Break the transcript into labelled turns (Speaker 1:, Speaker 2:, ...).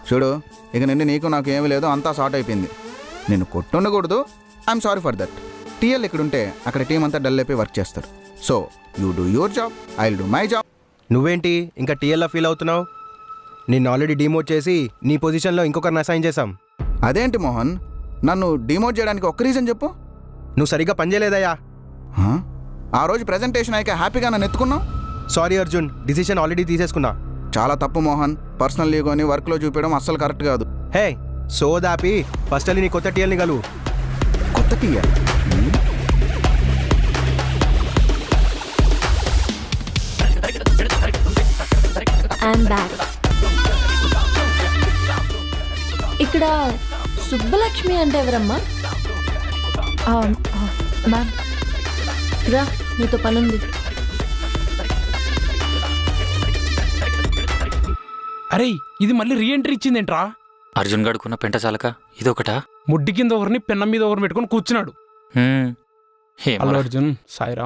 Speaker 1: చూడు, ఇక నుండి నీకు నాకు ఏమీ లేదు, అంతా సార్ట్ అయిపోయింది. నేను కొట్టుండకూడదు, I'm sorry for that. TL ఇక్కడ ఉంటే అక్కడ టీం అంతా డల్ అయిపోయి వర్క్ చేస్తారు. So you do your job, I will do my job.
Speaker 2: నువ్వేంటి ఇంకా టీఎల్లా ఫీల్ అవుతున్నావు? నిన్ను ఆల్రెడీ డిమోట్ చేసి నీ పొజిషన్లో ఇంకొకరిని అసైన్ చేశాం.
Speaker 1: అదేంటి మోహన్, నన్ను డిమోట్ చేయడానికి ఒక్క రీజన్ చెప్పు.
Speaker 2: నువ్వు సరిగ్గా పనిచేయలేదయ్యా.
Speaker 1: ఆ రోజు ప్రెజెంటేషన్ అయ్యాక హ్యాపీగా నన్ను ఎత్తుకున్నావు.
Speaker 2: సారీ అర్జున్, డిసిషన్ ఆల్రెడీ తీసేసుకున్నా.
Speaker 1: చాలా తప్పు మోహన్. పర్సనల్ లీగోని వర్క్లో చూపించడం అస్సలు కరెక్ట్ కాదు.
Speaker 2: హే సోదాపి, ఫస్ట్ వెళ్ళి నీ కొత్త టీఎల్ని కలువు.
Speaker 1: కొత్త టీఎల్?
Speaker 3: I'm back. ఇక్కడ సుబ్బలక్ష్మి అంటే ఎవరమ్మా? మ్యామ్ రా, నీతో పనుంది.
Speaker 4: అరే ఇది మళ్ళీ రీఎంట్రీ ఇచ్చిందేంట్రా?
Speaker 5: అర్జున్ గడుకున్న పెంట చాలక ఇదొకటా?
Speaker 4: ముడ్డి కింద ఒకరిని పెన్నం మీద ఒకరిని పెట్టుకుని కూర్చున్నాడు.
Speaker 5: ఏమో
Speaker 4: అల్లు అర్జున్ సాయిరా.